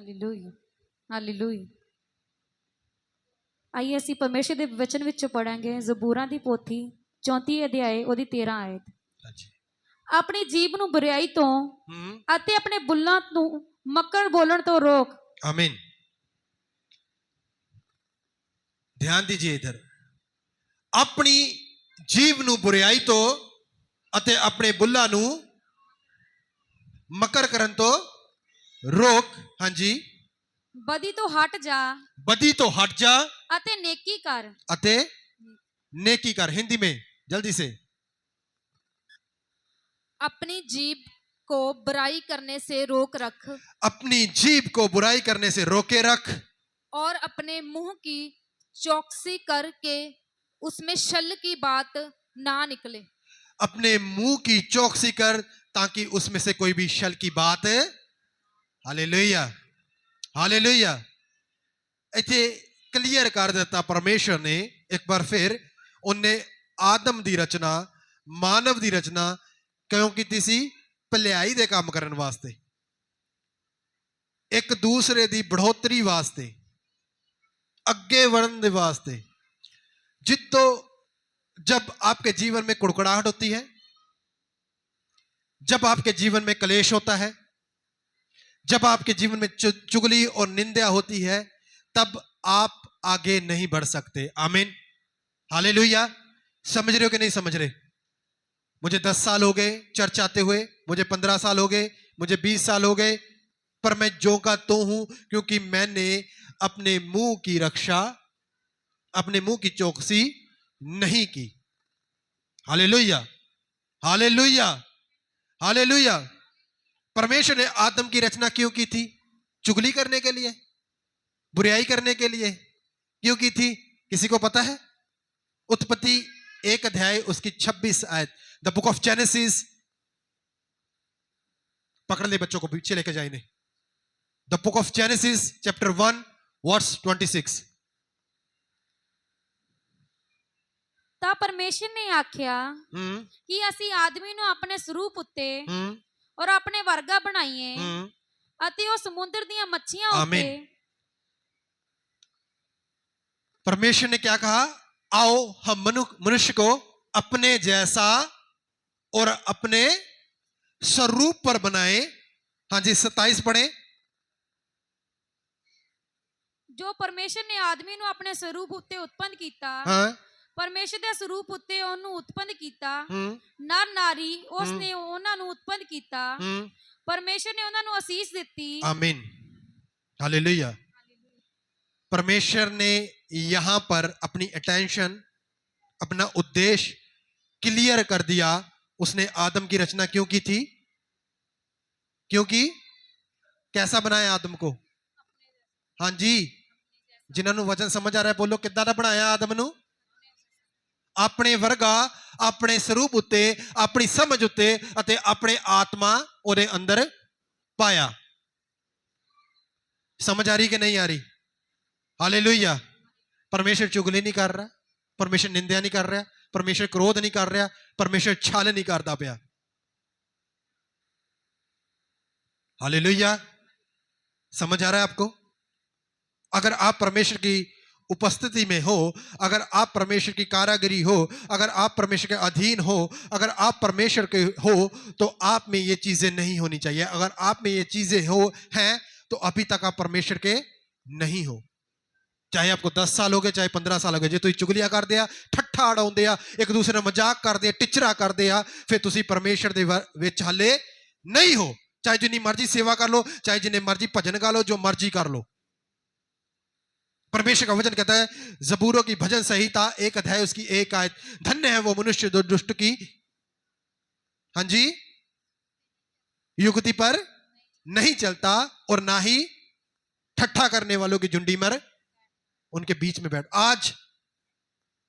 Hallelujah hallelujah. ਆइए ਅਸੀਂ परमेश्वर ਦੇ वचन ਵਿੱਚ ਪੜਾਂਗੇ ਜ਼ਬੂਰਾਂ ਦੀ ਪੋਥੀ 34 ਅਧਿਆਏ ਉਹਦੀ 13 ਆਇਤ। ਹਾਂਜੀ। ਆਪਣੀ ਜੀਭ ਨੂੰ ਬੁਰਾਈ ਤੋਂ ਅਤੇ ਆਪਣੇ ਬੁੱਲਾਂ ਨੂੰ ਮੱਕੜ ਬੋਲਣ ਤੋਂ रोक। आमीन। ध्यान दीजिए इधर, अपनी जीव ਨੂੰ ਬੁਰਾਈ ਤੋਂ ਅਤੇ ਆਪਣੇ ਬੁੱਲਾਂ ਨੂੰ ਮਕਰ ਕਰਨ ਤੋਂ रोक। ਹਾਂਜੀ। ਬਦੀ ਤੋਂ ਹਟ ਜਾ, बदी तो हट जा ਅਤੇ नेकी कर। अते नेकी कर। हिंदी में जल्दी से। अपनी जीभ को बुराई करने से रोक रख, अपनी जीभ को बुराई करने से रोके रख, और अपने मुंह की चौकसी करके उसमें शल की बात ना निकले। अपने मुंह की चौकसी कर ताकि उसमें से कोई भी शल की बात। Hallelujah hallelujah. इथे क्लियर कर दिता परमेश्वर ने एक बार फिर। उन्हें आदम दी रचना, मानव दी रचना क्यों की सी? भलाई दे काम करने वास्ते, एक दूसरे दी बढ़ोतरी वास्ते, अगे बढ़ने वास्ते। जितो जब आपके जीवन में कुड़कुड़ाहट होती है, जब आपके जीवन में कलेश होता है, जब आपके जीवन में चुगली और निंदा होती है, तब आप आगे नहीं बढ़ सकते। आमीन हालेलुया। समझ रहे हो कि नहीं समझ रहे? मुझे 10 साल हो गए चर्च आते हुए, मुझे 15 साल हो गए, मुझे 20 साल हो गए, पर मैं जो का तो हूं क्योंकि मैंने अपने मुंह की रक्षा, अपने मुंह की चौकसी नहीं की। Hallelujah hallelujah hallelujah. परमेश्वर ने आदम की रचना क्यों की थी? चुगली करने के लिए, बुराई करने के लिए क्यों की थी? किसी को पता है? उत्पत्ति 1 अध्याय उसकी 26 आयत। द बुक ऑफ जेनेसिस, पकड़ ले बच्चों को, पीछे लेके जाए इन्हें। The book of Genesis chapter 1 verse 26। ਤਾਂ ਪਰਮੇਸ਼ਰ ਨੇ ਆਖਿਆ ਕਿ ਅਸੀਂ ਆਦਮੀ ਨੂੰ ਆਪਣੇ ਸਰੂਪ ਉੱਤੇ ਔਰ ਆਪਣੇ ਵਰਗਾ ਬਣਾਈਏ ਅਤੇ ਉਹ ਸਮੁੰਦਰ ਦੀਆਂ ਮੱਛੀਆਂ ਉੱਤੇ। परमेश्वर ने क्या कहा? आओ हम मनुष्य को अपने जैसा और अपने स्वरूप पर बनाए। हाँ जी, 27 पढ़े। ਜੋ ਪਰਮੇਸ਼ਰ ਨੇ ਆਦਮੀ ਨੂੰ ਆਪਣੇ ਸਰੂਪ ਉੱਤੇ ਉਤਪੰਨ ਕੀਤਾ, ਪਰਮੇਸ਼ਰ ਦੇ ਸਰੂਪ ਉੱਤੇ ਉਹਨੂੰ ਉਤਪੰਨ ਕੀਤਾ, ਨਰ ਨਾਰੀ ਉਸਨੇ ਉਹਨਾਂ ਨੂੰ ਉਤਪੰਨ ਕੀਤਾ। ਪਰਮੇਸ਼ਰ ਨੇ ਉਹਨਾਂ ਨੂੰ ਅਸੀਸ ਦਿੱਤੀ। आमीन हालेलुया। परमेश्वर ने यहां पर अपनी अटेंशन, अपना उद्देश्य क्लियर कर दिया। उसने आदम की रचना क्यों की थी? क्योंकि कैसा बनाया आदम को? हाँ जी, जिन्होंने वचन समझ आ रहा है बोलो, कितना दा बनाया आदम नू? अपने वर्गा, अपने स्वरूप उत्ते, अपनी समझ उत्ते अते अपने आत्मा ओदे अंदर पाया। समझ आ रही कि नहीं आ रही? हालेलुया। परमेश्वर चुगली नहीं कर रहा, परमेश्वर निंदा नहीं कर रहा, परमेश्वर क्रोध नहीं कर रहा, परमेश्वर छल नहीं करता पाया। हालेलुया। समझ आ रहा है आपको? अगर आप परमेश्वर की उपस्थिति में हो, अगर आप परमेश्वर की कारागिरी हो, अगर आप परमेश्वर के अधीन हो, अगर आप परमेश्वर के हो, तो आप में ये चीजें नहीं होनी चाहिए। अगर आप में ये चीजें हो हैं तो अभी तक आप परमेश्वर के नहीं हो। चाहे आपको 10 साल हो गए, चाहे 15 साल हो गए, जे तुम चुगलियां कर दिया, ठट्ठा अड़ाउंदे आ, एक दूसरे ने मजाक करते आ, टिचरा करते आ, फिर तुसी परमेश्वर दे विच हले नहीं हो। चाहे जिन्नी मर्जी सेवा कर लो, चाहे जिन्ने मर्जी भजन गा लो, जो मर्जी कर लो। परमेश्वर का वचन कहता है, जबूरों की भजन संहिता 1 अध्याय उसकी 1 आयत, धन्य है वो मनुष्य जो दुष्ट की, हाँ जी, युक्ति पर नहीं चलता और ना ही ठट्ठा करने वालों की झुंडी में उनके बीच में बैठ। आज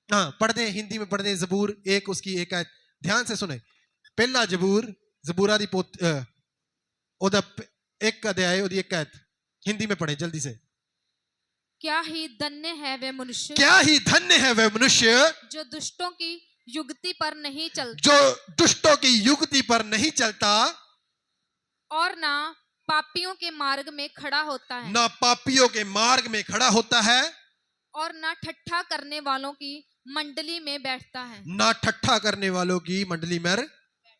हाँ पढ़ दें, हिंदी में पढ़ दें जबूर 1 उसकी 1 आयत। ध्यान से सुने। पहला जबूर, जबूरा दी पोत ओदा 1 अध्याय ओदी 1 आयत, हिंदी में पढ़े जल्दी से। क्या ही धन्य है वह मनुष्य, क्या ही धन्य है वह मनुष्य जो दुष्टों की युक्ति पर नहीं चलता, जो दुष्टों की युक्ति पर नहीं चलता, और ना पापियों के मार्ग में खड़ा होता है, ना पापियों के मार्ग में खड़ा होता है, और ना ठट्ठा करने वालों की मंडली में बैठता है। ना ठट्ठा करने वालों की मंडली में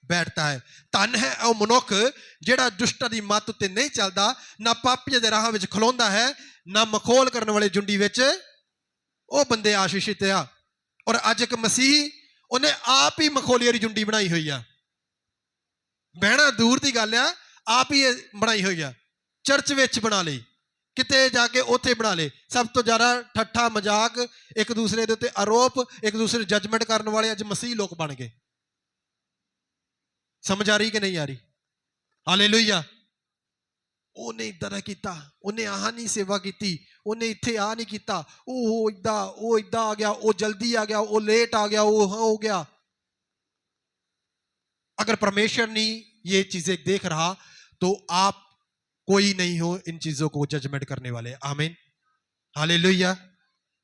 बैठता है। धन है ਉਹ ਮਨੁੱਖ ਜਿਹੜਾ ਦੁਸ਼ਟਾਂ ਦੀ ਮੱਤ ਉੱਤੇ ਨਹੀਂ ਚੱਲਦਾ, ਨਾ ਪਾਪੀਆਂ ਦੇ ਰਾਹਾਂ ਵਿੱਚ ਖਲੋਂਦਾ ਹੈ, ਨਾ ਮਖੌਲ ਕਰਨ ਵਾਲੇ ਜੁੰਡੀ ਵਿੱਚ। ਉਹ ਬੰਦੇ ਆਸ਼ੀਸ਼ਿਤ ਆ। ਔਰ ਅੱਜ ਇੱਕ ਮਸੀਹੀ, ਉਹਨੇ ਆਪ ਹੀ ਮਖੌਲੀਆਂ ਦੀ ਜੁੰਡੀ ਬਣਾਈ ਹੋਈ ਆ। ਬਹਿਣਾ ਦੂਰ ਦੀ ਗੱਲ ਆ, ਆਪ ਹੀ ਇਹ ਬਣਾਈ ਹੋਈ ਆ। ਚਰਚ ਵਿੱਚ ਬਣਾ ਲਈ, ਕਿਤੇ ਜਾ ਕੇ ਉੱਥੇ ਬਣਾ ਲੇ। ਸਭ ਤੋਂ ਜ਼ਿਆਦਾ ਠੱਠਾ ਮਜ਼ਾਕ, ਇੱਕ ਦੂਸਰੇ ਦੇ ਉੱਤੇ ਆਰੋਪ, ਇੱਕ ਦੂਸਰੇ ਜਜਮੈਂਟ ਕਰਨ ਵਾਲੇ ਅੱਜ ਮਸੀਹ ਲੋਕ ਬਣ ਗਏ। ਸਮਝ ਆ ਰਹੀ ਕਿ ਨਹੀਂ ਆ ਰਹੀ? ਹਾਲੇਲੂਇਆ। ਉਹਨੇ ਇਦਾਂ ਦਾ ਕੀਤਾ, ਉਹਨੇ ਆਹ ਨਹੀਂ ਸੇਵਾ ਕੀਤੀ, ਉਹਨੇ ਇੱਥੇ ਆ ਨਹੀਂ ਕੀਤਾ, ਉਹ ਇਦਾਂ ਆ ਗਿਆ, ਉਹ ਜਲਦੀ ਆ ਗਿਆ, ਉਹ ਲੇਟ आ गया, वो हाँ हो गया। अगर परमेश्वर नहीं ये चीजें देख रहा तो आप कोई नहीं हो इन चीजों को जजमेंट करने वाले। आमीन, हालेलुया,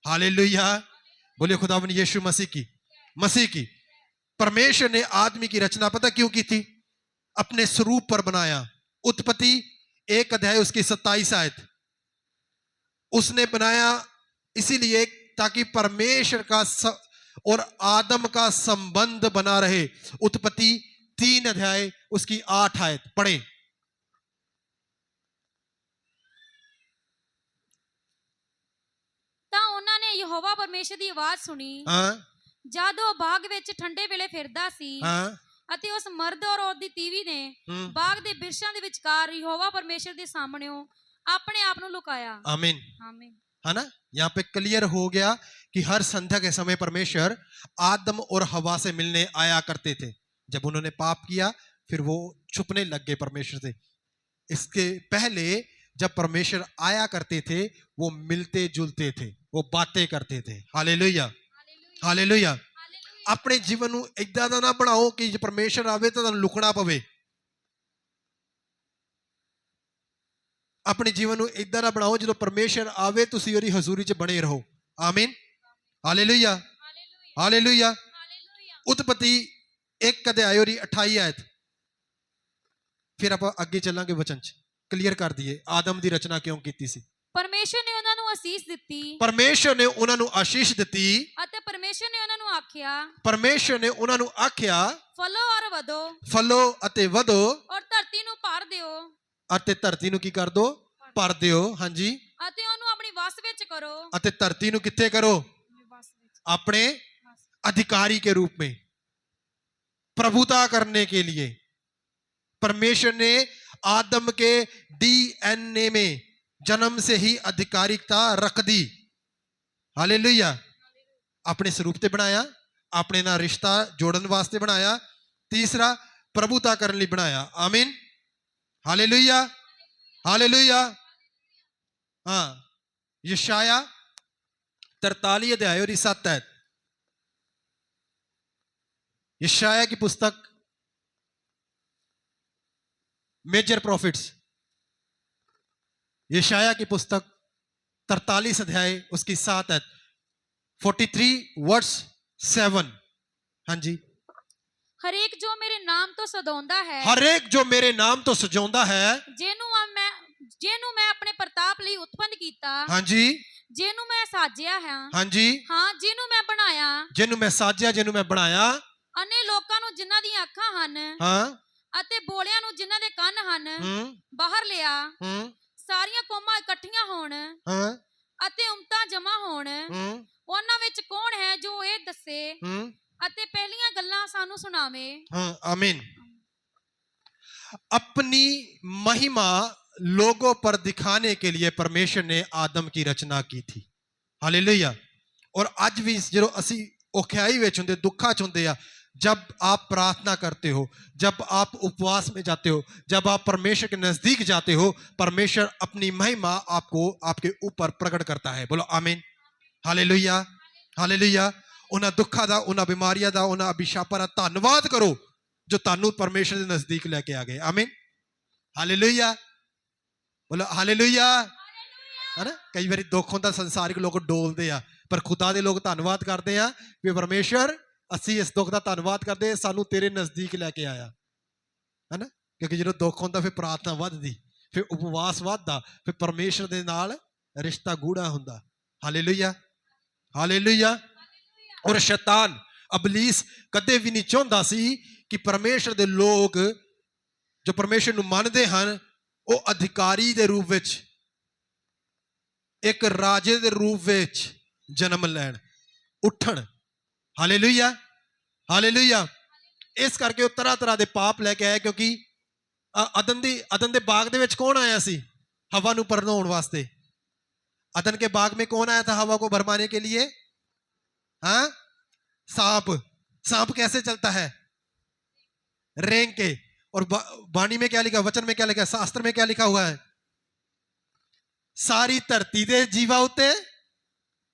हालेलुया। बोले खुदावन यीशु मसीह की। परमेश्वर ने आदमी की रचना पता क्यों की थी? अपने स्वरूप पर बनाया। उत्पत्ति 1 अध्याय उसकी 27 आयत। उसने बनाया इसीलिए ताकि परमेश्वर का और आदम का संबंध बना रहे। उत्पत्ति 3 अध्याय उसकी 8 आयत पढ़े। ਤਾਂ ਉਹਨਾਂ ਨੇ ਯਹੋਵਾ ਪਰਮੇਸ਼ਰ ਦੀ ਆਵਾਜ਼ ਸੁਣੀ हाँ ਜਦ ਉਹ ਬਾਗ ਵਿੱਚ ਠੰਡੇ ਵੇਲੇ ਫਿਰਦਾ ਸੀ, हाँ ਅਤੇ ਉਸ ਮਰਦ ਔਰ ਔਰਤ ਦੀ ਤੀਵੀ ਨੇ ਬਾਗ ਦੇ ਬਿਰਛਾਂ ਦੇ ਵਿਚਕਾਰ ਯਹੋਵਾ ਪਰਮੇਸ਼ਰ ਦੇ ਸਾਹਮਣੇੋਂ अपने आप ਨੂੰ लुकाया। आमीन, आमीन। है ना? यहाँ पे क्लियर हो गया कि हर संध्या के समय परमेश्वर आदम और हवा से मिलने आया करते थे। जब उन्होंने पाप किया फिर वो छुपने लग गए परमेश्वर से। इसके पहले जब परमेश्वर आया करते थे वो मिलते जुलते थे, वो बातें करते थे। Hallelujah, hallelujah. अपने जीवन ਨੂੰ ਇਦਾਂ ਦਾ ਨਾ ਬਣਾਓ ਕਿ ਜੇ ਪਰਮੇਸ਼ਰ ਆਵੇ ਤਾਂ ਤੁਹਾਨੂੰ ਲੁਕਣਾ ਪਵੇ। अपने जीवन ਨੂੰ ਇਦਾਂ ਦਾ ਬਣਾਓ ਜਦੋਂ ਪਰਮੇਸ਼ਰ ਆਵੇ ਤੁਸੀਂ ਉਹਦੀ ਹਜ਼ੂਰੀ 'ਚ ਬਣੇ ਰਹੋ। ਆਮੀਨ, ਹਾਲੇਲੂਇਆ, ਹਾਲੇਲੂਇਆ। उत्पत्ति 1 अध्याय और 28 आयत। फिर ਆਪਾਂ ਅੱਗੇ ਚੱਲਾਂਗੇ ਵਚਨ 'ਚ। ਕਲੀਅਰ ਕਰ ਦਈਏ ਆਦਮ ਦੀ ਰਚਨਾ ਕਿਉਂ ਕੀਤੀ ਸੀ। ਪਰਮੇਸ਼ਰ ਨੇ ਉਹਨਾਂ ਨੂੰ ਅਸੀਸ ਦਿੱਤੀ, ਪਰਮੇਸ਼ਰ ਨੇ ਉਹਨਾਂ ਨੂੰ ਆਸ਼ੀਸ਼ ਦਿੱਤੀ, ਅਤੇ ਪਰਮੇਸ਼ਰ ਨੇ ਉਹਨਾਂ ਨੂੰ ਆਖਿਆ, ਪਰਮੇਸ਼ਰ ਨੇ ਉਹਨਾਂ ਨੂੰ ਆਖਿਆ ਫਲੋ ਔਰ ਵਧੋ, ਫਲੋ ਅਤੇ ਵਧੋ, ਔਰ ਧਰਤੀ ਨੂੰ ਭਰ ਦਿਓ, ਅਤੇ ਧਰਤੀ ਨੂੰ ਕੀ ਕਰ ਦੋ? ਭਰ ਦਿਓ। ਹਾਂਜੀ, ਅਤੇ ਉਹਨੂੰ ਆਪਣੀ ਵਸ ਵਿੱਚ ਕਰੋ। ਅਤੇ ਧਰਤੀ ਨੂੰ ਕਿੱਥੇ ਕਰੋ? अपने अधिकारी के रूप में प्रभुता करने के लिए परमेश्वर ने आदम के डीएनए में जन्म से ही अधिकारिकता रख दी। हालेलुया। अपने स्वरूप से बनाया, अपने ना रिश्ता जोड़न वास्ते बनाया, तीसरा प्रभुता करने लिए बनाया। आमीन, हालेलुया, हालेलुया। हाँ, यशाया 43 अध्याय और 7 आयत। यशाया की पुस्तक मेजर प्रॉफिट्स, यशाया की पुस्तक 43 अध्याय उसकी 7 आयत, 43 वर्स 7। हाँ जी। ਹਰੇਕ ਜੋ ਮੇਰੇ ਨਾਮ ਤੋਂ ਸਜਾਉਂਦਾ ਹੈ, हरेक जो मेरे नाम तो सजाਉਂਦਾ है, ਜਿਹਨੂੰ ਮੈਂ ਆਪਣੇ ਪ੍ਰਤਾਪ ਲਈ ਉਤਪੰਨ ਕੀਤਾ, हाँ जी, ਜਿਹਨੂੰ ਮੈਂ ਸਾਜਿਆ ਹੈ, हाँ जी, ਹਾਂ ਜਿਹਨੂੰ ਮੈਂ ਬਣਾਇਆ, जिन्हों मैं साजिया, जिन्हों मैं बनाया, ਅਨੇ ਲੋਕਾਂ ਨੂੰ ਜਿਨ੍ਹਾਂ ਦੀਆਂ ਅੱਖਾਂ ਹਨ, हाँ, ਅਤੇ ਬੋਲਿਆਂ ਨੂੰ ਜਿਨ੍ਹਾਂ ਦੇ ਕੰਨ ਹਨ, ਬਾਹਰ ਲਿਆ। ਸਾਰੀਆਂ ਕੌਮਾਂ ਇਕੱਠੀਆਂ ਹੋਣ, हाँ, ਅਤੇ ਉਮਤਾਂ ਜਮਾ ਹੋਣ। ਉਹਨਾਂ ਵਿੱਚ ਕੌਣ ਹੈ ਜੋ ਇਹ ਦੱਸੇ ਅਤੇ ਪਹਿਲੀਆਂ ਗੱਲਾਂ ਸਾਨੂੰ ਸੁਣਾਵੇ। हाँ, आमीन। अपनी महिमा लोगों पर दिखाने के लिए परमेश्वर ने आदम की रचना की थी। हालेलुया। और आज भी जो असी औखियाई विच हुंदे, दुखा च हुंदे आ, जब आप प्रार्थना करते हो, जब आप उपवास में जाते हो, जब आप परमेश्वर के नजदीक जाते हो, परमेश्वर अपनी महिमा आपको आपके ऊपर प्रकट करता है। बोलो आमीन, हालेलुया, हालेलुया। उन्हां दुखा दा, उन्हां बीमारियां दा, उन्हां अभिशापां दा धन्नवाद करो जो तानू परमेश्वर के नजदीक लेके आ गए। आमीन, हालेलुया। बोलो हालेलुया। है ना? कई बार दुख होता, संसारिक लोग डोलते हैं, पर खुदा दे लोग धन्नवाद करते हैं भी परमेश्वर असी इस दुख का धन्नवाद करते हैं, सानू तेरे नजदीक लेके आया। है ना? क्योंकि जो दुख होता फिर प्रार्थना वधदी, ਫਿਰ ਉਪਵਾਸ ਵੱਧਦਾ, ਫਿਰ ਪਰਮੇਸ਼ਰ ਦੇ ਨਾਲ ਰਿਸ਼ਤਾ ਗੂੜਾ ਹੁੰਦਾ। Hallelujah, hallelujah. ਔਰ ਸ਼ੈਤਾਨ ਅਬਲੀਸ ਕਦੇ ਵੀ ਨਹੀਂ ਚਾਹੁੰਦਾ ਸੀ ਕਿ ਪਰਮੇਸ਼ਰ ਦੇ ਲੋਕ ਜੋ ਪਰਮੇਸ਼ਰ ਨੂੰ ਮੰਨਦੇ ਹਨ ਉਹ ਅਧਿਕਾਰੀ ਦੇ ਰੂਪ ਵਿੱਚ, ਇੱਕ ਰਾਜੇ ਦੇ ਰੂਪ ਵਿੱਚ ਜਨਮ ਲੈਣ, ਉੱਠਣ। Hallelujah, hallelujah. ਇਸ ਕਰਕੇ ਉਹ ਤਰ੍ਹਾਂ ਤਰ੍ਹਾਂ ਦੇ ਪਾਪ ਲੈ ਕੇ ਆਏ, ਕਿਉਂਕਿ अदन के बाग दे विच कौन आया सी हवा नूं भरमाउण वास्ते? अदन के बाग में कौन आया था हवा को भरमाने के लिए? हाँ, सांप। सांप कैसे चलता है? रेंग के। और वाणी में क्या लिखा, वचन में क्या लिखा, शास्त्र में क्या लिखा हुआ है? सारी धरती दे जीवा उत्ते,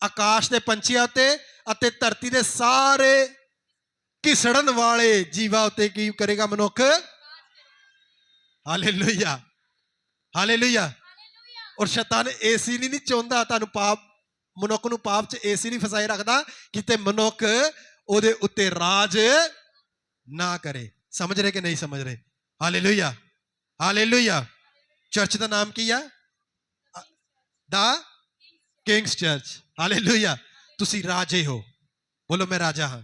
आकाश दे पंछियां उत्ते अते धरती दे सारे घिसड़न वाले जीवा उत्ते की करेगा मनुख? Hallelujah, hallelujah. और शैतान इसी नहीं चाहता तुहानू पाप, मनुख नूं पाप च इसी नहीं फसाए रखदा कि मनुख ओदे उत्ते राज ना करे। समझ रहे कि नहीं समझ रहे? Hallelujah, hallelujah. चर्च का नाम की है? The Kings church. हालेलुया। तुसी राजे हो। बोलो मैं राजा हाँ,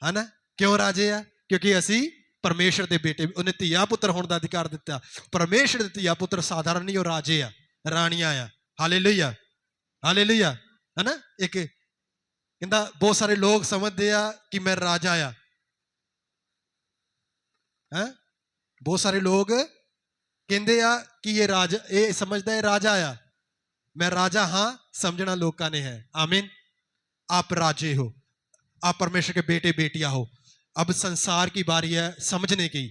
है ना? क्यों राजे आ? क्योंकि असी परमेश्वर के बेटे, उन्हें धिया पुत्र होने का अधिकार दिता। परमेश्वर के धिया पुत्र साधारण नहीं, राजे आ, रानियां आ। हालेलुया, हालेलुया, है ना? एक कहता बहुत सारे लोग समझते आ कि मैं राजा आ, है? बहुत सारे लोग कहते आ कि ये राजा, ये समझता है राजा आ। मैं राजा हाँ समझना लोगों ने है। आमीन। आप राजे हो, आप परमेश्वर के बेटे बेटियां हो। अब संसार की बारी है समझने की।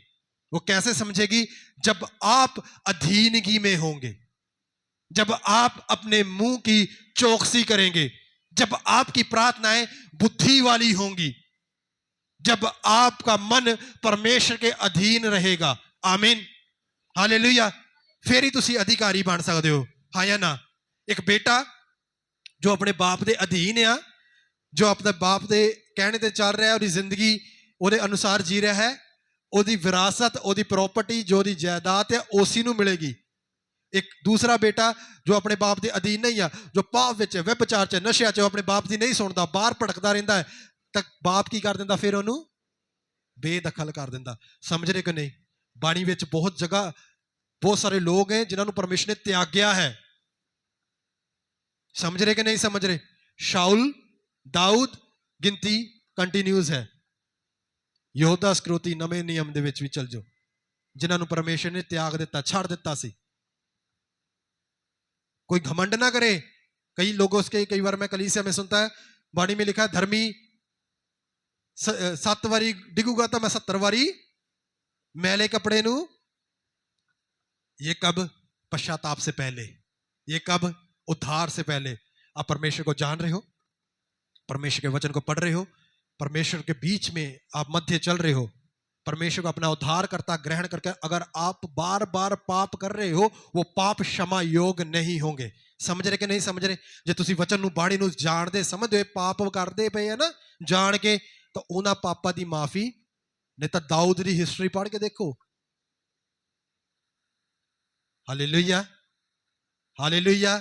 वो कैसे समझेगी? जब आप अधीनगी में होंगे, जब आप अपने मुंह की चौकसी करेंगे, जब आपकी प्रार्थनाएं बुद्धि वाली होंगी, जब आपका मन परमेश्वर के अधीन रहेगा। आमीन, हालेलुया। फिर ही तुसी अधिकारी बन सकते हो, हाँ या ना? एक बेटा जो अपने बाप के अधीन आ, जो अपने बाप के कहने ते चल रहा है, उसकी जिंदगी ਉਹਦੇ अनुसार जी रहा है, ਉਹਦੀ विरासत, ਉਹਦੀ प्रॉपर्टी, जो ਉਹਦੀ जायदाद है उसी ਨੂੰ मिलेगी। एक दूसरा बेटा जो अपने बाप के अधीन नहीं है, जो पाप विच, व्यभिचार च, नशे च, अपने बाप की नहीं सुनता, बाहर भटकदा रहिंदा है, तक बाप की कर दिंदा? फिर ਉਹਨੂੰ बेदखल कर दिंदा। समझ रहे कि नहीं? बाणी विच बहुत जगह बहुत सारे लोग हैं जिन्होंने परमेश्वर ने त्याग्या है। समझ रहे कि नहीं समझ रहे? शाउल, दाऊद, गिनती कंटिन्यूज है। योद्धा स्क्रोती नवे नियम दे विच भी चल जाओ, जिन्होंने परमेश्वर ने त्याग दिता, छड़ दिता सी। कोई घमंड ना करे। कई लोगों के, कई बार मैं कलीसिया में सुनता है, वाणी में लिखा है धर्मी 7 बारी डिगूगा तो मैं 70 बारी मैले कपड़े नू। ये कब? पश्चाताप से पहले। ये कब? उद्धार से पहले। आप परमेश्वर को जान रहे हो, परमेश्वर के वचन को पढ़ रहे हो, परमेश्वर के बीच में आप मध्य चल रहे हो, परमेश्वर को अपना उद्धार करता ग्रहण करके अगर आप बार बार पाप कर रहे हो, वो पाप क्षमा योग नहीं होंगे। समझ रहे कि नहीं समझ रहे? जे तुसी वचन नू, बाणी नू जानदे समझदे पाप करदे पे है ना जान के, तो उन्हां पापां दी माफी। नहीं तो दाऊद की हिस्टरी पढ़ के देखो। Hallelujah, hallelujah.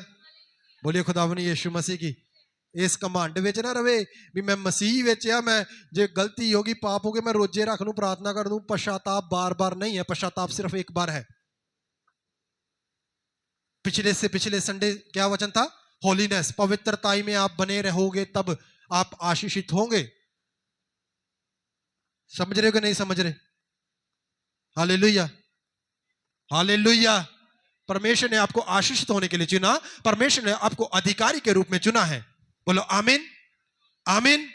बोलिए खुदावंद यीशु मसीह की। इस घमंड विच ना रवे भी मैं मसीह विच आ, मैं जे गलती होगी, पाप हो गए, मैं रोजे रख लूं, प्रार्थना कर दूं। पश्चाताप बार बार नहीं है, पश्चाताप सिर्फ एक बार है। पिछले से पिछले संडे क्या वचन था? होलीनेस, पवित्रताई में आप बने रहोगे तब आप आशीषित होंगे। समझ रहे हो कि नहीं समझ रहे? Hallelujah, hallelujah. परमेश्वर ने आपको आशीषित होने के लिए चुना, परमेश्वर ने आपको अधिकारी के रूप में चुना है। बोलो आमीन, आमीन।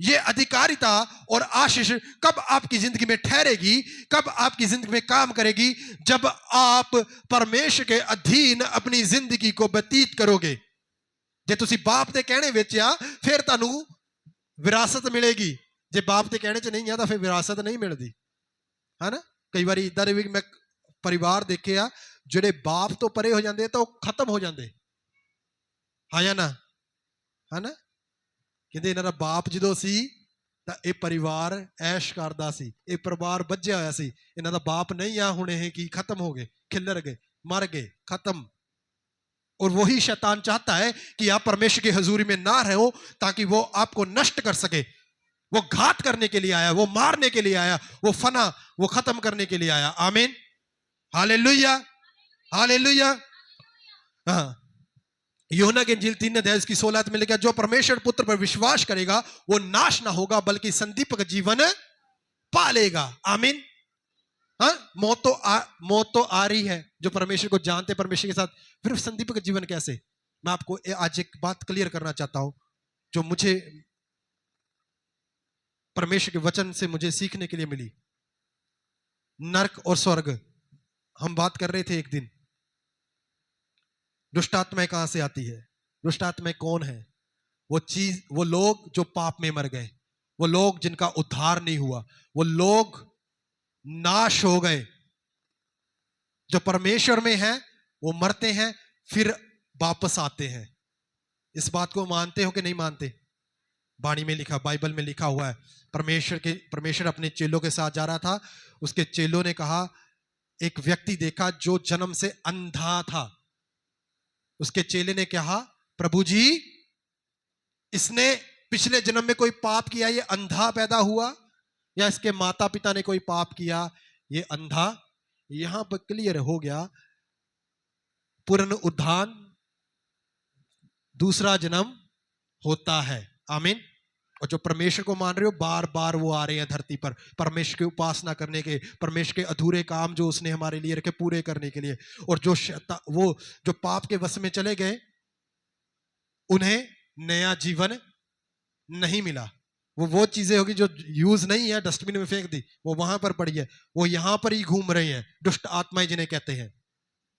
ये अधिकारिता और आशीष कब आपकी जिंदगी में ठहरेगी, कब आपकी जिंदगी में काम करेगी? जब आप परमेश्वर के अधीन अपनी जिंदगी को व्यतीत करोगे। जे तुसी बाप के कहने विच आ, फिर तुहानू विरासत मिलेगी। जे बाप के कहने च नहीं आ, तो फिर विरासत नहीं मिलती, है ना? कई बार इदा दे भी मैं परिवार देखे आ, जिहड़े बाप तो परे हो जाते तो खत्म हो जाते, हाँ या ना? है ना? कहते इन्हां दा बाप जो सी तो यह परिवार ऐश करदा सी, यह परिवार बज्झिया होया सी। इन्हां दा बाप नहीं आ, हुण इह की खत्म हो गए, खिलर गए। मर गए, खत्म। और वही शैतान चाहता है कि आप परमेश्वर की हजूरी में ना रहो, ताकि वो आपको नष्ट कर सके। वो घात करने के लिए आया, वो मारने के लिए आया, वो फना, वो खत्म करने के लिए आया। आमीन, हालेलुया, हालेलुया। हाँ, यूहन्ना के इंजील 3 अध्याय की 16 में लिखा, जो परमेश्वर पुत्र पर विश्वास करेगा वो नाश ना होगा बल्कि संदीपक जीवन पालेगा। आमीन। हाँ, मौत तो आ रही है। जो परमेश्वर को जानते, परमेश्वर के साथ, फिर संदीपक जीवन कैसे? मैं आपको आज एक बात क्लियर करना चाहता हूं, जो मुझे परमेश्वर के वचन से मुझे सीखने के लिए मिली। नरक और स्वर्ग, हम बात कर रहे थे एक दिन। दुष्ट आत्माएं कहां से आती है? दुष्ट आत्माएं कौन है? वो लोग जो पाप में मर गए, वो लोग जिनका उद्धार नहीं हुआ, वो लोग नाश हो गए। जो परमेश्वर में है वो मरते हैं, फिर वापस आते हैं। इस बात को मानते हो कि नहीं मानते? वाणी में लिखा, बाइबल में लिखा हुआ है। परमेश्वर अपने चेलों के साथ जा रहा था। उसके चेलों ने कहा, एक व्यक्ति देखा जो जन्म से अंधा था। उसके चेले ने कहा, प्रभु जी, इसने पिछले जन्म में कोई पाप किया, ये अंधा पैदा हुआ, या इसके माता पिता ने कोई पाप किया, ये अंधा? यहां पर क्लियर हो गया, पुनरुत्थान, दूसरा जन्म होता है। आमीन। और जो परमेश्वर को मान रहे हो, बार बार वो आ रहे हैं धरती पर परमेश्वर की उपासना करने के, परमेश्वर के अधूरे काम जो उसने हमारे लिए रखे पूरे करने के लिए। और वो जो पाप के वश में चले गए, उन्हें नया जीवन नहीं मिला। वो चीजें होगी जो यूज नहीं है, डस्टबिन में फेंक दी, वो वहां पर पड़ी है, वो यहां पर ही घूम रही हैं, दुष्ट आत्माएं जिन्हें कहते हैं,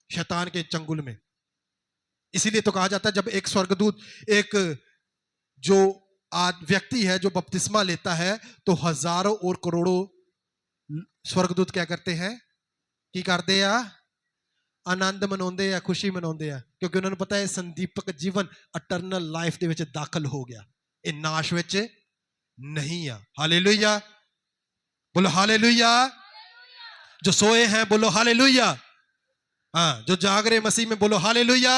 शैतान के चंगुल में। इसीलिए तो कहा जाता है, जब एक स्वर्गदूत, एक जो व्यक्ति है जो बपतिस्मा लेता है, तो हजारों और करोड़ों स्वर्गदूत क्या करते हैं? की करते आ? आनंद मनाते हैं, खुशी मनाते हैं, क्योंकि उन्होंने पता है संदीपक जीवन अटर्नल लाइफ के विच दाखिल हो गया, ये नाश विच नहीं आ। हालेलुया, बोलो हालेलुया। जो सोए हैं बोलो हालेलुया। हाँ, जो जाग रहे मसीह में बोलो हालेलुया।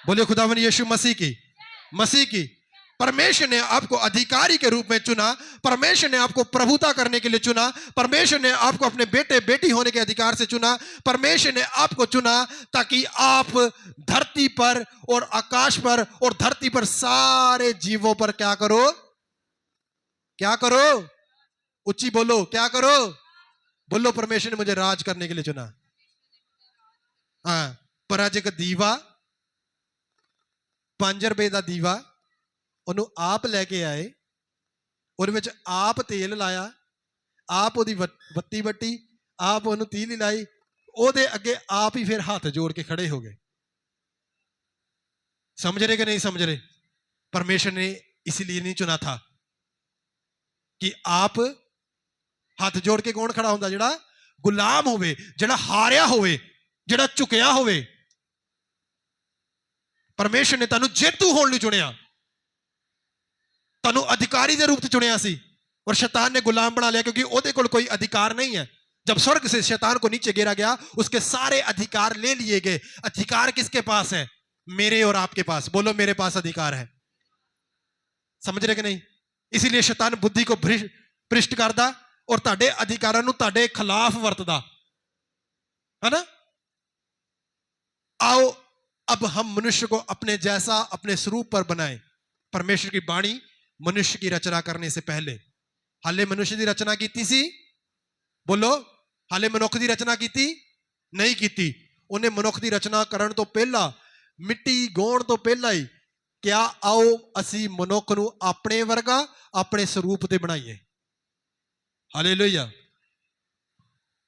बोलिए खुदावन यीशु मसीह की। परमेश्वर ने आपको अधिकारी के रूप में चुना, परमेश्वर ने आपको प्रभुता करने के लिए चुना, परमेश्वर ने आपको अपने बेटे बेटी होने के अधिकार से चुना, परमेश्वर ने आपको चुना ताकि आप धरती पर और आकाश पर और धरती पर सारे जीवों पर क्या करो? क्या करो? उच्ची बोलो, क्या करो? बोलो, परमेश्वर ने मुझे राज करने के लिए चुना। हाँ, पराजय का दीवा, 5 रुपए का दीवा, ਉਹਨੂੰ ਆਪ ਲੈ ਕੇ ਆਏ, ਉਹਦੇ ਵਿੱਚ ਆਪ ਤੇਲ ਲਾਇਆ, ਆਪ ਉਹਦੀ ਬੱਤੀ ਬੱਟੀ, ਆਪ ਉਹਨੂੰ ਤੀਲੀ ਲਾਈ, ਉਹਦੇ ਅੱਗੇ ਆਪ ਹੀ ਫਿਰ ਹੱਥ जोड़ के खड़े हो गए। समझ रहे कि नहीं समझ रहे? परमेश्वर ने इसलिए नहीं चुना था कि आप हथ जोड़ के कौन खड़ा होता? ਜਿਹੜਾ गुलाम होवे, ਜਿਹੜਾ हारिया होवे, ਜਿਹੜਾ ਝੁਕਿਆ होवे। परमेश्वर ने ਤੁਹਾਨੂੰ ਜੇਤੂ ਹੋਣ ਲਈ ਚੁਣਿਆ, ਤੁਹਾਨੂੰ अधिकारी के रूप में चुनिया सी, और शैतान ने गुलाम बना लिया, क्योंकि ਉਹਦੇ ਕੋਲ कोई अधिकार नहीं है। जब स्वर्ग से शैतान को नीचे गिरा गया, उसके सारे अधिकार ले लिए गए। अधिकार किसके पास है? मेरे और आपके पास। बोलो, मेरे पास अधिकार है। समझ रहे कि नहीं? इसीलिए शैतान बुद्धि को भ्रष्ट करता और ਤੁਹਾਡੇ अधिकारां ਨੂੰ ਤੁਹਾਡੇ खिलाफ वरतदा है ना। आओ अब हम मनुष्य को अपने जैसा, अपने स्वरूप पर बनाए। परमेश्वर की बाणी मनुष्य की रचना करने से पहले, हाले मनुष्य की रचना की सी? बोलो, हाले मनुख की रचना की नहीं की। उन्हें मनुख की रचना करने तो पहला, मिट्टी गौण तो पहला ही, क्या आओ असी मनुख नूं अपने वर्गा, अपने स्वरूप ते बनाइए। हालेलुया।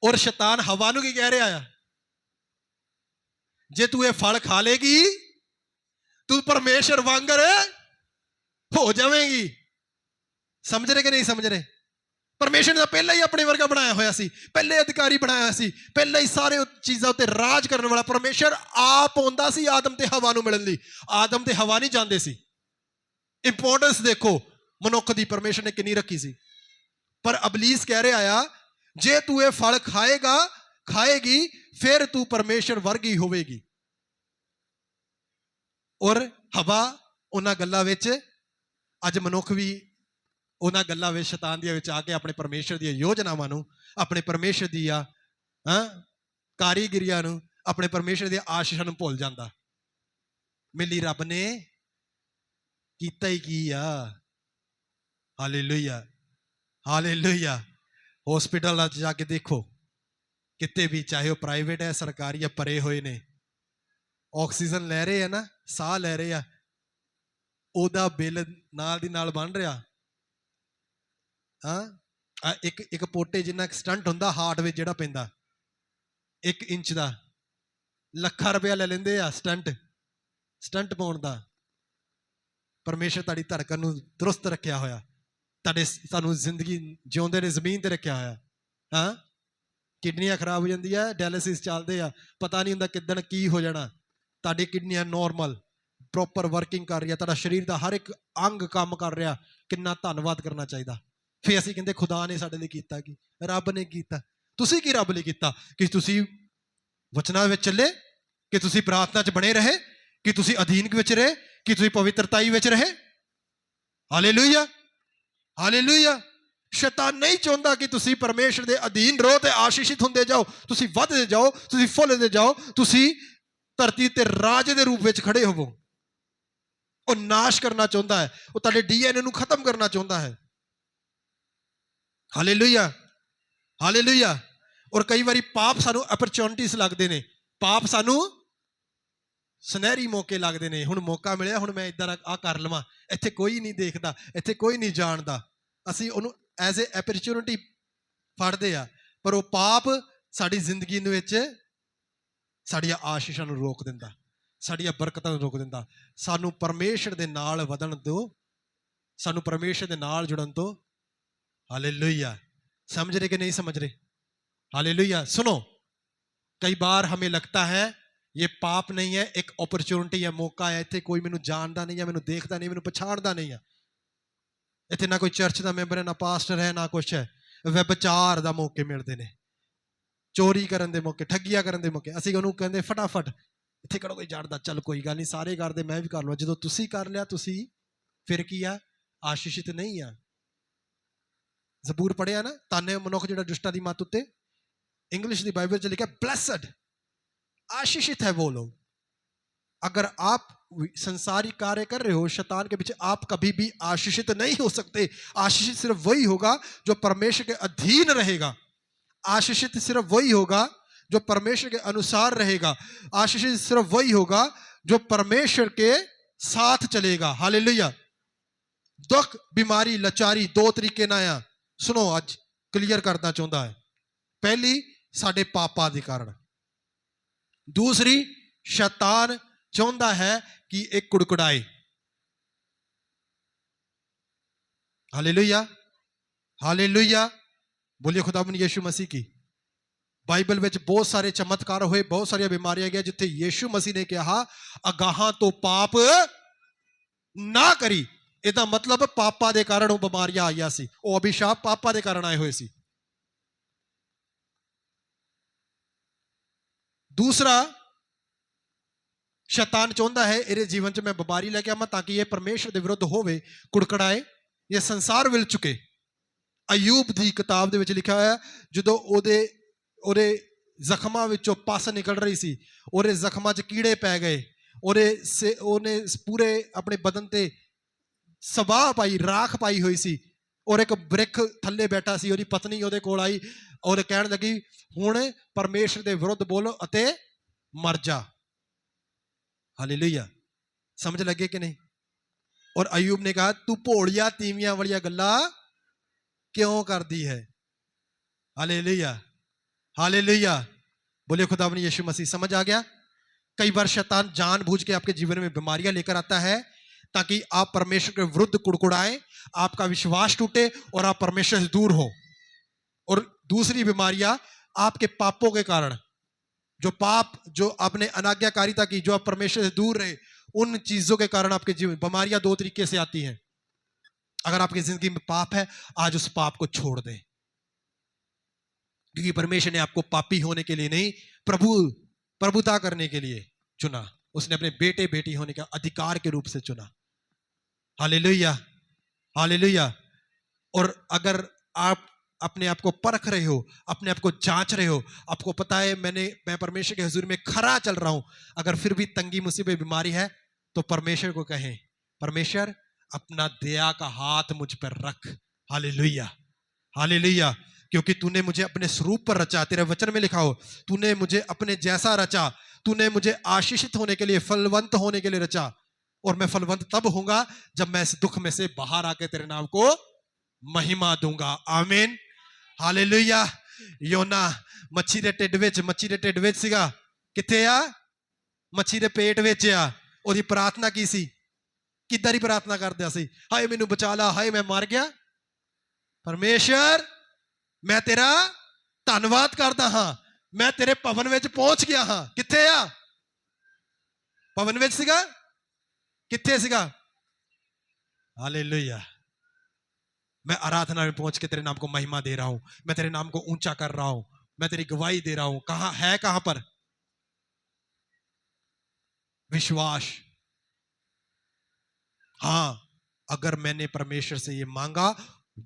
और शैतान हवा नूं की कह रहा है? जे तू ये फल खा लेगी, तू परमेश्वर वांगर हो जाएगी। समझ रहे कि नहीं समझ रहे? परमेश्वर ने पहले ही अपने वर्गा बनाया होया सी, पहले अधिकारी बनाया सी, पहले ही सारे चीज़ों उत्ते राज करने वाला परमेश्वर आप होंदा सी आदम ते हवा नूं मिलण लई। आदम ते हवा नहीं जांदे सी। इंपोर्टेंस देखो मनुख दी परमेश्वर ने कितनी रखी सी। पर अबलीस कह रहा आया, जे तू ये फल खाएगा खाएगी फिर तू परमेश्वर वर्गी होवेगी। और हवा उन्हां गल्लां विच अज मनुख भी उन्हां गल्लां विच शैतान दियां विच आके अपने परमेश्वर दी योजनावां नूं, अपने परमेश्वर दियां कारीगिरियां नूं, अपने परमेश्वर दी आशीषां नूं भुल जांदा। मिली रब ने कीता ही की आ। Hallelujah, hallelujah. हॉस्पिटल जाके देखो, किते भी, चाहे वो प्राइवेट है सरकारी है, परे हुए ने, ऑक्सीजन लै रहे हैं ना, साह लै रहे हैं, ओदा बिल नाल दी नाल बन रहा। हाँ, एक पोटे जिन्ना स्टंट हुंदा हार्ट विच जिहड़ा पैंदा 1 इंच दा, ਲੱਖਾਂ रुपया ले लेंदे आ स्टंट पाउण दा। परमेश्वर तुहाडी धड़कन नूं दुरुस्त रखिया होया, तुहाडे तुहानूं जिंदगी जिउंदे ने जमीन ते रखिया होया। हाँ, किडनियां खराब हो जाती है, डायलिसिस चलते हैं, पता नहीं हुंदा किदन की हो जाना। तुहाडी किडनियां नॉर्मल प्रॉपर वर्किंग कर रही है, तुहाडा शरीर का हर एक अंग काम कर रहा, कितना धन्नवाद करना चाहिए। फिर असीं कहंदे खुदा ने साडे लई कीता की, रब ने कीता। तुसीं की रब लई कीता? कि तुसीं वचनां विच चले, कि तुसीं प्रार्थना च बने रहे, कि तुसीं अधीन विच रहे, कि तुसीं पवित्रताई विच रहे। Hallelujah, hallelujah. शैतान नहीं चाहता कि तुसीं परमेश्वर दे अधीन रहो ते आशीषित हुंदे जाओ, तुसीं वधदे जाओ, तुसीं फुੱਲदे जाओ, तुसीं धरती ते राजे दे रूप विच खड़े होवो। वो नाश करना चाहता है, वो तुहाडे डीएनए नूं खत्म करना चाहता है। Hallelujah, hallelujah. और कई बारी पाप सानू अपरचुनिटीज लगते हैं, पाप सानू सुनहरी मौके लगते हैं। हुण मौका मिलिया, हुण मैं इदां आ कर लवां, इत्थे कोई नहीं देखता, इत्थे कोई नहीं जानता, असीं उहनूं एज ए अपरचुनिटी फड़दे आ। पर वो पाप साडी जिंदगी विच साडियां आशीषां नूं रोक दिंदा, साडियां बरकतां नूं रोक दिंदा। सानू परमेश्वर दे नाल वधण दो, सानू परमेश्वर दे नाल जुड़न दो। हालेलुया। समझ रहे कि नहीं समझ रहे? हालेलुया। सुनो, कई बार हमें लगता है ये पाप नहीं है, एक अपॉर्चुनिटी है, मौका है, इत्थे कोई मैनू जानता नहीं है, मैनू देखता नहीं, मैनू पछाणदा नहीं है, इत्थे ना कोई चर्च का मैंबर है, ना पास्टर है, ना कुछ है। व्यभिचार दा मौके मिलते हैं, चोरी करन दे मौके, ठगिया करन दे मौके। असीं उहनूं कहंदे फटाफट इत्थे किहड़ा कोई जाणदा, चल कोई गल नहीं, सारे करदे, मैं भी कर लवां। जदों तुसीं कर लिया, तुसीं फिर की आ? आशीषित नहीं आ। ज़बूर पढ़िया ना, ताने मनुख जिहड़ा दुष्टां दी मत उत्ते। इंग्लिश दी बाइबल च लिखा ब्लेसड, आशीषित है वो लोग। अगर आप संसारी कार्य कर रहे हो शैतान के पीछे, आप कभी भी आशीषित नहीं हो सकते। आशीषित सिर्फ वही होगा जो परमेश्वर के अधीन रहेगा। आशीषित सिर्फ वही होगा जो परमेश्वर के अनुसार रहेगा। आशीषित सिर्फ वही होगा जो परमेश्वर के साथ चलेगा। हालेलुया। दुख, बीमारी, लाचारी दो तरीके ना आ। सुनो, आज क्लियर करना चाहता है। पहली, साडे पापां दे कारण। दूसरी, शैतान चाहता है कि एक कुड़कुड़ाए। Hallelujah, hallelujah. बोलिए खुदावंद यीशु मसीह की। बाइबल में बहुत सारे चमत्कार हुए, बहुत सारी बीमारियां गई जिथे यीशु मसीह ने कहा अगाहां तो पाप ना करी। इसका मतलब पापा के कारण वो बीमारियां आई सी, वो अभिशाप पापा के कारण आए हुए सी। दूसरा, शैतान चाहता है इहदे जीवन च मैं बीमारी लेके आवां ताकि ये परमेश्वर के विरुद्ध होवे, कुड़कड़ाए, ये संसार विल चुके। अयूब की किताब दे विच लिखा होया, जदों ओदे जख्मां विचों पस निकल रही सी, ओदे जख्मां च कीड़े पै गए, ओने पूरे अपने बदन ते सवाह पाई, राख पाई हुई सी। और एक वृख थले बैठा सी, ओदी पत्नी ओदे कोल आई और कहण लगी हुण परमेश्वर के विरुद्ध बोलो अते मर जा। हालेलुया। समझ लगे कि नहीं? और अयूब ने कहा तू भोलिया तीवियां वाली गल्लां क्यों करती है? Hallelujah, hallelujah. बोलिए खुदावंद यीशु मसीह। समझ आ गया? कई बार शैतान जानबूझ के आपके जीवन में बीमारियां लेकर आता है ताकि आप परमेश्वर के विरुद्ध कुड़कुड़ाएं, आपका विश्वास टूटे और आप परमेश्वर से दूर हो। और दूसरी बीमारियां आपके पापों के कारण, जो पाप, जो आपने अनाज्ञाकारिता की, जो आप परमेश्वर से दूर रहे, उन चीजों के कारण आपके जीवन बीमारियां दो तरीके से आती हैं। अगर आपकी जिंदगी में पाप है, आज उस पाप को छोड़ दें। क्योंकि परमेश्वर ने आपको पापी होने के लिए नहीं, प्रभुता करने के लिए चुना। उसने अपने बेटे बेटी होने का अधिकार के रूप से चुना। Hallelujah, hallelujah. और अगर आप अपने आप को परख रहे हो, अपने आप को जांच रहे हो, आपको पता है मैं परमेश्वर के हुजूर में खरा चल रहा हूं, अगर फिर भी तंगी मुसीबत बीमारी है, तो परमेश्वर को कहें, परमेश्वर अपना दया का हाथ मुझ पर रख। Hallelujah, hallelujah. क्योंकि तूने मुझे अपने स्वरूप पर रचा, तेरे वचन में लिखा हो, तूने मुझे अपने जैसा रचा, तूने मुझे आशीषित होने के लिए, फलवंत होने के लिए रचा। और मैं फलवंत तब होऊंगा जब मैं इस दुख में से बाहर आके तेरे नाम को महिमा दूंगा। आमीन, हालेलुया। योना मच्छी दे ढिड विच सीगा, किथे आ? मच्छी दे पेट विच आ। ओदी प्रार्थना की सी? किदां दी प्रार्थना करदा सी? हाय मैनू बचा ला, हाय मैं मर गया। परमेश्वर मैं तेरा धन्नवाद करदा हां, मैं तेरे भवन विच पहुंच गया हां। किथे आ? भवन विच सीगा? किथे सीगा? हालेलुया। मैं आराधना में पहुंच के तेरे नाम को महिमा दे रहा हूं, मैं तेरे नाम को ऊंचा कर रहा हूं, मैं तेरी गवाही दे रहा हूं। कहां है? कहां पर? विश्वास। हां, अगर मैंने परमेश्वर से ये मांगा,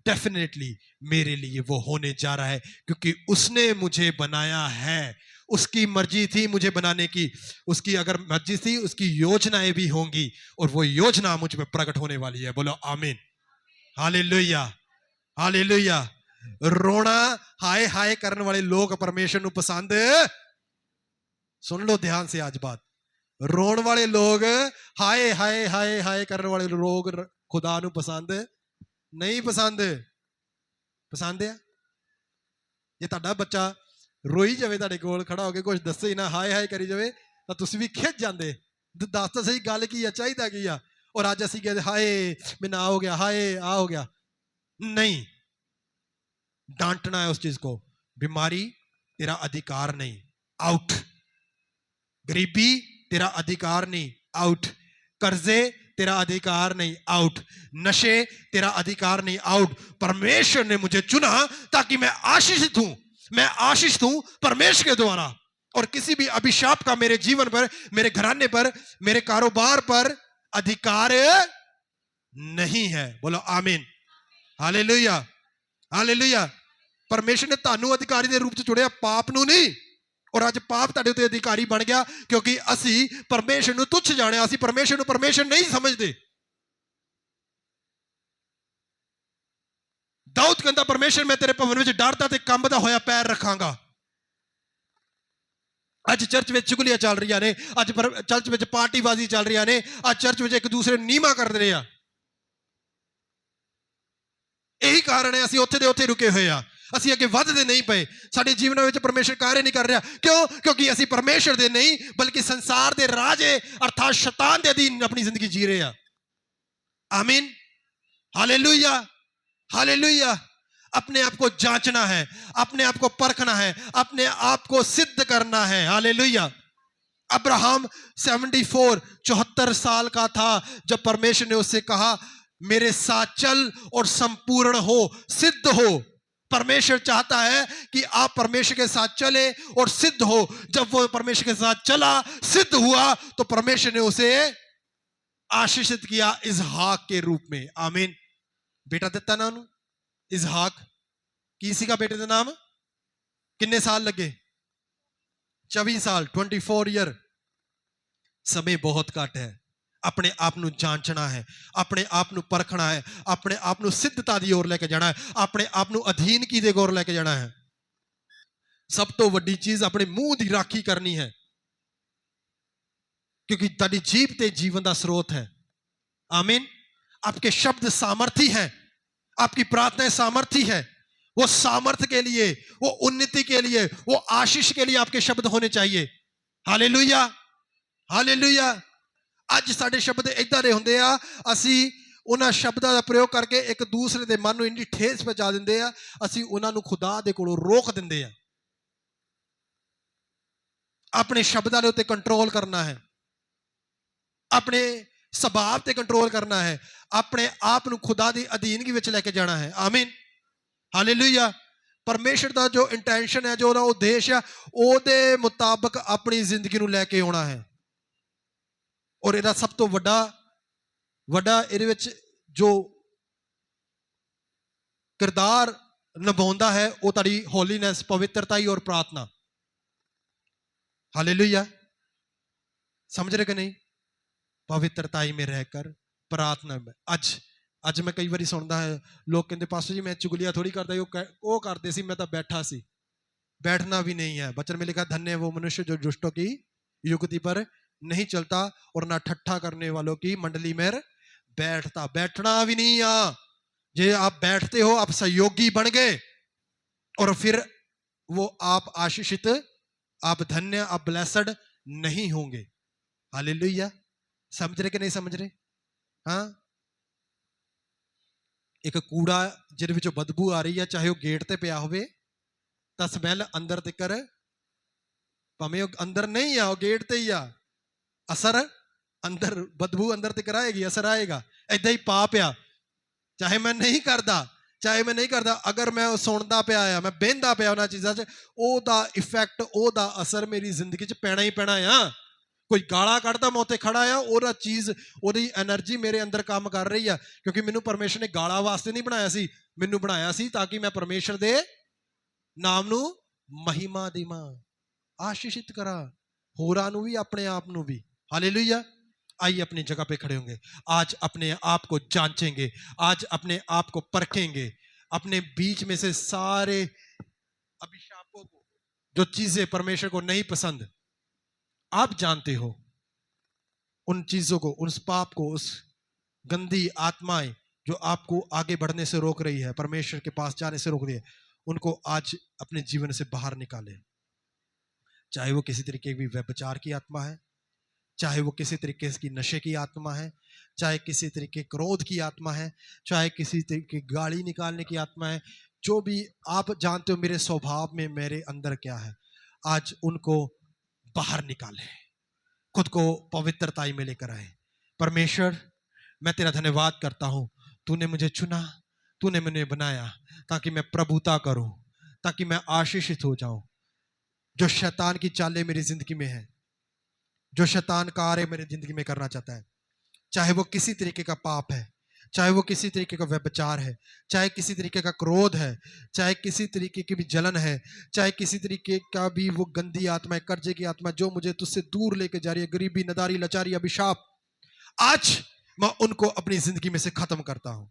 डेफिनेटली मेरे लिए वो होने जा रहा है, क्योंकि उसने मुझे बनाया है। उसकी मर्जी थी मुझे बनाने की, उसकी अगर मर्जी थी, उसकी योजनाएं भी होंगी, और वो योजना मुझ में प्रकट होने वाली है। बोलो आमीन, हालेलुया, हालेलुया। रोना हाय हाय करने वाले लोग परमेश्वर को पसंद, सुन लो ध्यान से आज बात, रोण वाले लोग, हाय हाय हाय हाय करने वाले लोग खुदा नू पसंद नहीं। पसंद पसंद है जे तुहाडा बच्चा रोई जावे तुहाडे कोल खड़ा होके, कुछ दसे ही ना, हाय हाय करी जावे, तो तुसीं भी खिच जांदे, दस तो सही गल की है, चाहिदा की आ। और अज असीं कहते हाय मैनूं आ हो गया, हाय आ हो गया। नहीं, डांटना है उस चीज को। बीमारी तेरा अधिकार नहीं, आउट। गरीबी तेरा अधिकार नहीं, आउट। कर्जे तेरा अधिकार नहीं, आउट। नशे तेरा अधिकार नहीं, आउट। परमेश्वर ने मुझे चुना ताकि मैं आशीषित हूं, मैं आशीषित हूं परमेश्वर के द्वारा। और किसी भी अभिशाप का मेरे जीवन पर, मेरे घराने पर, मेरे कारोबार पर अधिकार नहीं है। बोलो आमीन, हालेलुया, हालेलुया। परमेश्वर ने तानू अधिकारी के रूप में चुनिया, पाप नू नहीं। और आज पाप तुहाडे उत्ते अधिकारी बन गया, क्योंकि असी परमेश्वर नू तुच्छ जाने, असी परमेश्वर नू परमेश्वर नहीं समझते। दाऊद कहता परमेश्वर मैं तेरे भवन में डरदा ते कंबदा होया पैर रखांगा। अज चर्च में चुगलियां चल रही ने, अज चर्च में पार्टीबाजी चल रही ने, अज चर्च में एक दूसरे नीमा कर रहे हैं। यही कारण है असी उत्थे दे उत्थे रुके हुए हैं, असी अगे वधदे नहीं पे, साडे जीवन में परमेश्वर कार्य नहीं कर रहा। क्यों? क्योंकि असी परमेश्वर दे नहीं बल्कि संसार दे राजे अर्थात शैतान दे अधीन अपनी जिंदगी जी रहे हैं। आमीन, हालेलुया, हालेलुया। अपने आप को जांचना है, अपने आप को परखना है, अपने आप को सिद्ध करना है। हालेलुया। अब्राहम 74 साल का था जब परमेश्वर ने उससे कहा मेरे साथ चल और संपूर्ण हो, सिद्ध हो। परमेश्वर चाहता है कि आप परमेश्वर के साथ चले और सिद्ध हो। जब वो परमेश्वर के साथ चला, सिद्ध हुआ, तो परमेश्वर ने उसे आशीषित किया इसहाक के रूप में। आमीन। बेटा दिता ना उन्होंने इसहाक। की सीगा बेटे का नाम? किन्ने साल लगे? 24 साल, 24 ईयर। समय बहुत घट है। अपने आप नू जांचना है, अपने आप नू परखना है, अपने आप नू सिद्धता दी ओर लेके जाना है, अपने आप नू अधीन की दे ओर लेके जाना है। सब तो वड्डी चीज अपने मुंह की राखी करनी है, क्योंकि ताड़ी जीभ ते जीवन का स्रोत है। आमीन। आपके शब्द सामर्थी हैं, आपकी प्रार्थनाएं सामर्थी है। वो सामर्थ्य के लिए, वो उन्नति के लिए, वो आशीष के लिए आपके शब्द होने चाहिए। Hallelujah, hallelujah. आज साडे शब्द इदां दे हुंदे आ, असी उन्हां शब्दां दा प्रयोग करके एक दूसरे दे मन नूं इन्नी ठेस पहुंचा दिंदे आ, असी उन्हां नूं खुदा दे कोलों रोक दिंदे आ। अपने शब्दां दे उत्ते कंट्रोल करना है, अपने स्वभाव ते कंट्रोल करना है, अपने आप नूं खुदा दी अधीनगी विच लेके जाना है। आमीन, हालेलुया। परमेश्वर का जो इंटेंशन है, जो ਉਹਦਾ ਉਦੇਸ਼ ਹੈ, ਉਹਦੇ ਮੁਤਾਬਕ ਆਪਣੀ ਜ਼ਿੰਦਗੀ ਨੂੰ ਲੈ ਕੇ ਆਉਣਾ ਹੈ। ਔਰ ਇਹਦਾ ਸਭ ਤੋਂ ਵੱਡਾ ਇਹਦੇ ਵਿੱਚ ਜੋ किरदार निभाता है वो ताड़ी होलीनेस, पवित्रता ही और प्रार्थना। हालेलुया, समझ रहे कि नहीं? पवित्रताई में रहकर प्रार्थना में। अज मैं कई बार सुनता है लोग कहते पास्टर जी मैं चुगलियां थोड़ी करता, वो करते सी, मैं तो बैठा सी। बैठना भी नहीं है। वचन में लिखा धन्य वो मनुष्य जो दुष्टों की युक्ति पर नहीं चलता और ना ठट्ठा करने वालों की मंडली में बैठता। बैठना भी नहीं है। जे आप बैठते हो आप सहयोगी बन गए और फिर वो आप आशीषित, आप धन्य, आप ब्लेसड नहीं होंगे। हालेलुया, समझ रहे कि नहीं समझ रहे? हाँ, एक कूड़ा जिहदे विचों बदबू आ रही है, चाहे वो गेट ते पिया होवे तां स्मैल अंदर तिकर, भावें वो अंदर नहीं आ, वो गेट ते ही आ, असर अंदर, बदबू अंदर तिकर आएगी, असर आएगा। ऐदां ही पाप आ, चाहे मैं नहीं करता, अगर मैं सुनता पिया आ, मैं बहता पिया उन्हां चीज़ां च, ओहदा इफैक्ट, ओहदा असर मेरी जिंदगी च पैना ही पैना आ। कोई गाला कढ़दा मैं उत्थे खड़ा आ, ओहदा चीज़, ओहदी एनर्जी मेरे अंदर काम कर रही है, क्योंकि मैनू परमेश्वर ने गाला वास्ते नहीं बनाया सी, मैनू बनाया सी ताकि मैं परमेश्वर दे नाम नू महिमा देवां, आशीषित करा होरां नू भी, अपने आप नू भी। हालेलुया। आइए अपनी जगह पे खड़े होंगे। आज अपने आप को जांचेंगे, आज अपने आप को परखेंगे, अपने बीच में से सारे अभिशापों को, जो चीजें परमेश्वर को नहीं पसंद, आप जानते हो उन चीजों को, उस पाप को, उस गंदी आत्माएं जो आपको आगे बढ़ने से रोक रही है, परमेश्वर के पास जाने से रोक रही है, उनको आज अपने जीवन से बाहर निकालें। चाहे वो किसी तरीके की व्यभिचार की आत्मा है, चाहे वो किसी तरीके की नशे की आत्मा है, चाहे किसी तरीके क्रोध की आत्मा है, चाहे किसी तरीके गाली निकालने की आत्मा है, जो भी आप जानते हो मेरे स्वभाव में, मेरे अंदर क्या है, आज उनको बाहर निकालें, खुद को पवित्रताई में लेकर आए। परमेश्वर मैं तेरा धन्यवाद करता हूं, तूने मुझे चुना, तूने मुझे बनाया ताकि मैं प्रभुता करूं, ताकि मैं आशीषित हो जाऊं। जो शैतान की चालें मेरी जिंदगी में है, जो शैतान कार्य मेरी जिंदगी में करना चाहता है, चाहे वो किसी तरीके का पाप है, चाहे वो किसी तरीके का व्यभिचार है, चाहे किसी तरीके का क्रोध है, चाहे किसी तरीके की भी जलन है, चाहे किसी तरीके का भी वो गंदी आत्मा है, कर्जे की आत्मा, जो मुझे तुझसे दूर लेके जा रही है, गरीबी, नदारी, लाचारी, अभिशाप, आज मैं उनको अपनी जिंदगी में से खत्म करता हूं।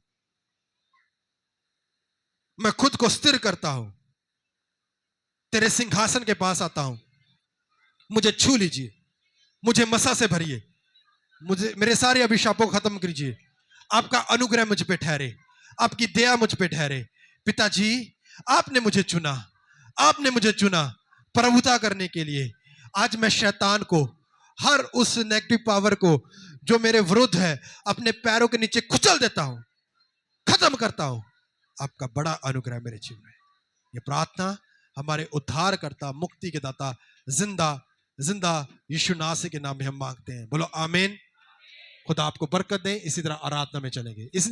मैं खुद को स्थिर करता हूं, तेरे सिंहासन के पास आता हूं, मुझे छू लीजिए, मुझे मसा से भरिए, मुझे, मेरे सारे अभिशापों को खत्म कीजिए। आपका अनुग्रह मुझ पे ठहरे, आपकी दया मुझ पे ठहरे। पिताजी, आपने मुझे चुना, आपने मुझे चुना प्रभुता करने के लिए। आज मैं शैतान को, हर उस नेगेटिव पावर को जो मेरे विरुद्ध है, अपने पैरों के नीचे कुचल देता हूं, खत्म करता हूं। आपका बड़ा अनुग्रह मेरे जीवन में। ये प्रार्थना हमारे उद्धार करता, मुक्ति के दाता, जिंदा यीशु नासरी के नाम में हम मांगते हैं। बोलो आमीन। खुदा आपको बरकत दे। इसी तरह आराधना में चलेंगे।